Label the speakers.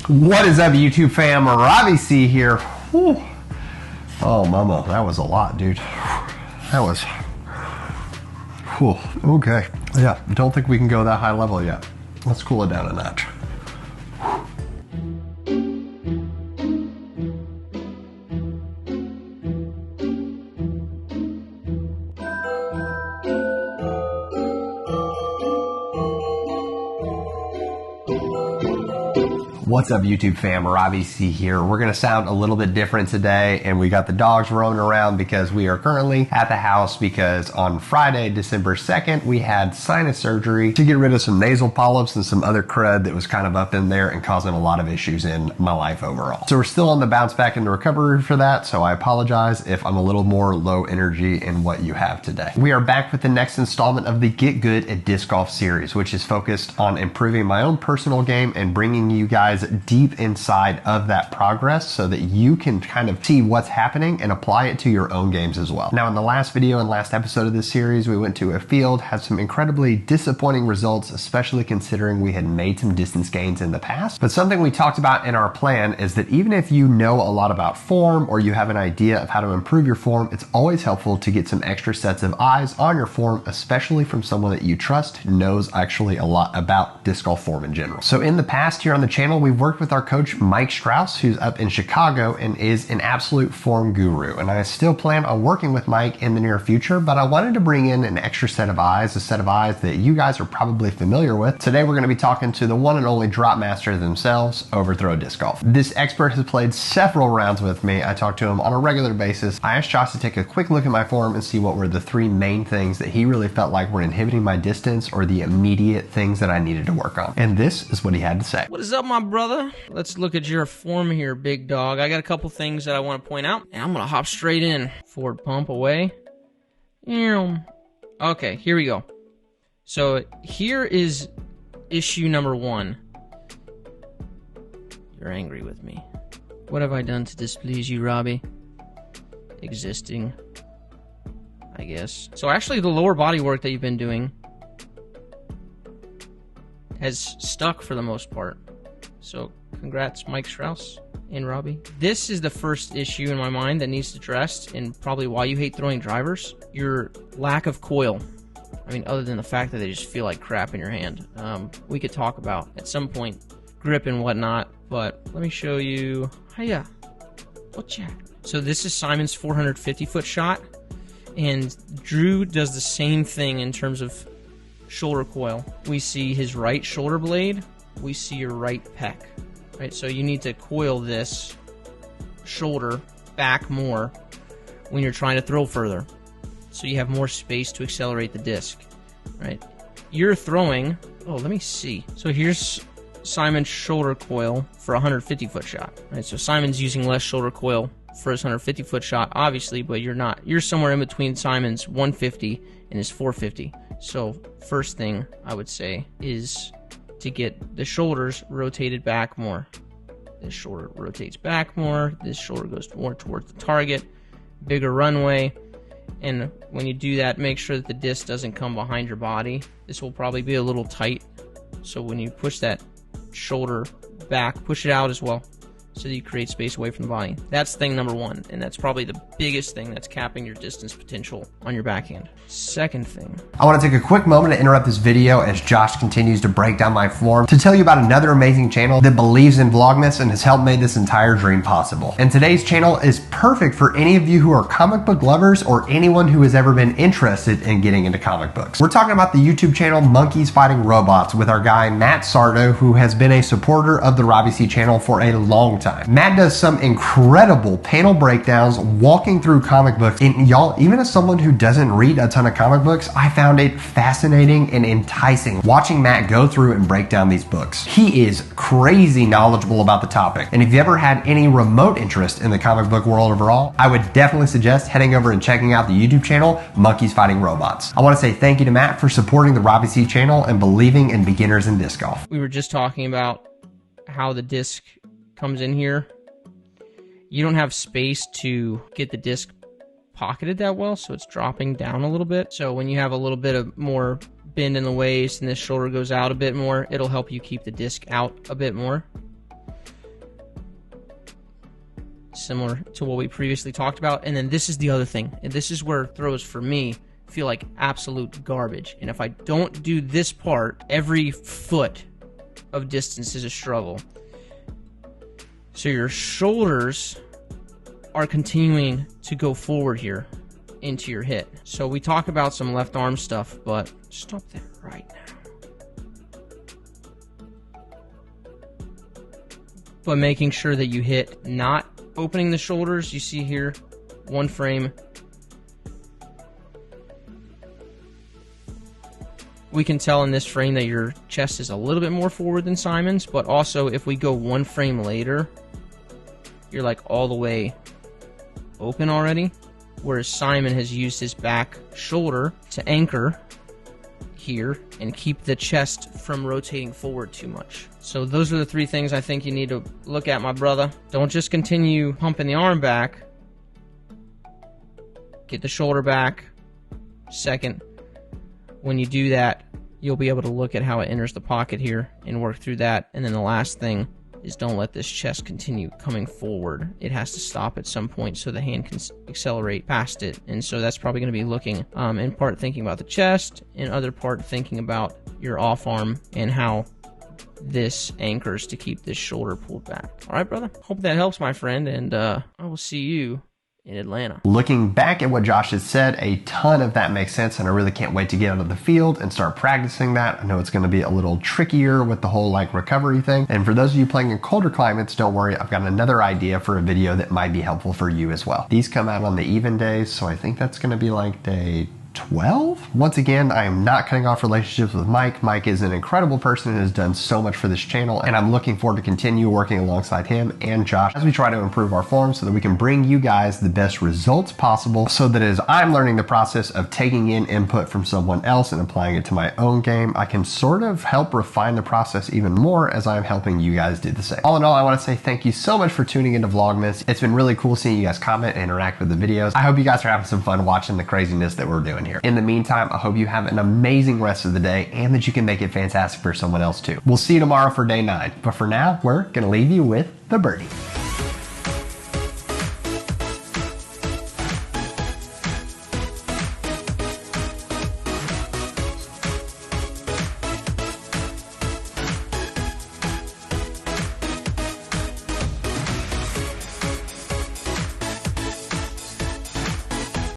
Speaker 1: What is up, YouTube fam? Robbie C here. Whew. Oh, mama, that was a lot, dude. That was... Whew. Okay. Yeah, don't think we can go that high level yet. Let's cool it down a notch. What's up, YouTube fam? Robbie C here. We're gonna sound a little bit different today, and we got the dogs roaming around because we are currently at the house because on Friday, December 2nd, we had sinus surgery to get rid of some nasal polyps and some other crud that was kind of up in there and causing a lot of issues in my life overall. So we're still on the bounce back into recovery for that, so I apologize if I'm a little more low energy in what you have today. We are back with the next installment of the Get Good at Disc Golf series, which is focused on improving my own personal game and bringing you guys deep inside of that progress so that you can kind of see what's happening and apply it to your own games as well. Now, in the last video and last episode of this series, we went to a field, had some incredibly disappointing results, especially considering we had made some distance gains in the past. But something we talked about in our plan is that even if you know a lot about form or you have an idea of how to improve your form, it's always helpful to get some extra sets of eyes on your form, especially from someone that you trust who knows actually a lot about disc golf form in general. So in the past here on the channel, we've worked with our coach Mike Strauss, who's up in Chicago and is an absolute form guru, and I still plan on working with Mike in the near future, but I wanted to bring in an extra set of eyes, a set of eyes that you guys are probably familiar with. Today we're going to be talking to the one and only drop master themselves, Overthrow Disc Golf. This expert has played several rounds with me. I talk to him on a regular basis. I asked Josh to take a quick look at my form and see what were the three main things that he really felt like were inhibiting my distance or the immediate things that I needed to work on. And this is what he had to say.
Speaker 2: What is up, my brother? Let's look at your form here, big dog. I got a couple things that I want to point out, and I'm going to hop straight in. Forward pump away. Okay, here we go. So here is issue number one. You're angry with me. What have I done to displease you, Robbie? Existing, I guess. So actually the lower body work that you've been doing has stuck for the most part. So congrats, Mike Strauss and Robbie. This is the first issue in my mind that needs to address, and probably why you hate throwing drivers. Your lack of coil. I mean, other than the fact that they just feel like crap in your hand. We could talk about at some point grip and whatnot, but let me show you. Hiya. Whatcha? So this is Simon's 450-foot shot, and Drew does the same thing in terms of shoulder coil. We see his right shoulder blade. We see your right pec, right? So you need to coil this shoulder back more when you're trying to throw further, so you have more space to accelerate the disc, right? You're throwing, oh, let me see. So here's Simon's shoulder coil for a 150-foot shot, right? So Simon's using less shoulder coil for his 150-foot shot, obviously, but you're not. You're somewhere in between Simon's 150 and his 450. So first thing I would say is to get the shoulders rotated back more. This shoulder rotates back more. This shoulder goes more towards the target. Bigger runway. And when you do that, make sure that the disc doesn't come behind your body. This will probably be a little tight. So when you push that shoulder back, push it out as well, so that you create space away from the body. That's thing number one, and that's probably the biggest thing that's capping your distance potential on your backhand. Second thing,
Speaker 1: I want to take a quick moment to interrupt this video as Josh continues to break down my form to tell you about another amazing channel that believes in Vlogmas and has helped make this entire dream possible. And today's channel is perfect for any of you who are comic book lovers or anyone who has ever been interested in getting into comic books. We're talking about the YouTube channel Monkeys Fighting Robots with our guy Matt Sardo, who has been a supporter of the Robbie C channel for a long time. Matt does some incredible panel breakdowns walking through comic books, and y'all, even as someone who doesn't read a ton of comic books, I found it fascinating and enticing watching Matt go through and break down these books. He is crazy knowledgeable about the topic, and if you ever had any remote interest in the comic book world overall, I would definitely suggest heading over and checking out the YouTube channel Monkeys Fighting Robots. I want to say thank you to Matt for supporting the Robbie C channel and believing in beginners in disc golf.
Speaker 2: We were just talking about how the disc comes in here. You don't have space to get the disc pocketed that well, so it's dropping down a little bit. So when you have a little bit of more bend in the waist and this shoulder goes out a bit more, it'll help you keep the disc out a bit more. similar to what we previously talked about. And then this is the other thing, and this is where throws for me feel like absolute garbage. And if I don't do this part, every foot of distance is a struggle. So your shoulders are continuing to go forward here into your hit. So we talk about some left arm stuff, but stop that right now. But making sure that you hit, not opening the shoulders. You see here, one frame. We can tell in this frame that your chest is a little bit more forward than Simon's, but also if we go one frame later, you're like all the way open already, whereas Simon has used his back shoulder to anchor here and keep the chest from rotating forward too much. So those are the three things I think you need to look at, my brother. Don't just continue pumping the arm back. Get the shoulder back. Second, when you do that, you'll be able to look at how it enters the pocket here and work through that. And then the last thing is don't let this chest continue coming forward. It has to stop at some point so the hand can accelerate past it. And so that's probably going to be looking in part thinking about the chest, in other part thinking about your off arm and how this anchors to keep this shoulder pulled back. All right, brother? Hope that helps, my friend, and I will see you in Atlanta.
Speaker 1: Looking back at what Josh has said, a ton of that makes sense, and I really can't wait to get out of the field and start practicing that. I know it's going to be a little trickier with the whole like recovery thing. And for those of you playing in colder climates, don't worry, I've got another idea for a video that might be helpful for you as well. These come out on the even days, so I think that's going to be like day 12? Once again, I am not cutting off relationships with Mike. Mike is an incredible person and has done so much for this channel, and I'm looking forward to continue working alongside him and Josh as we try to improve our form so that we can bring you guys the best results possible, so that as I'm learning the process of taking in input from someone else and applying it to my own game, I can sort of help refine the process even more as I'm helping you guys do the same. All in all, I want to say thank you so much for tuning into Vlogmas. It's been really cool seeing you guys comment and interact with the videos. I hope you guys are having some fun watching the craziness that we're doing here. In the meantime, I hope you have an amazing rest of the day and that you can make it fantastic for someone else too. We'll see you tomorrow for day 9. But for now, we're going to leave you with the birdie.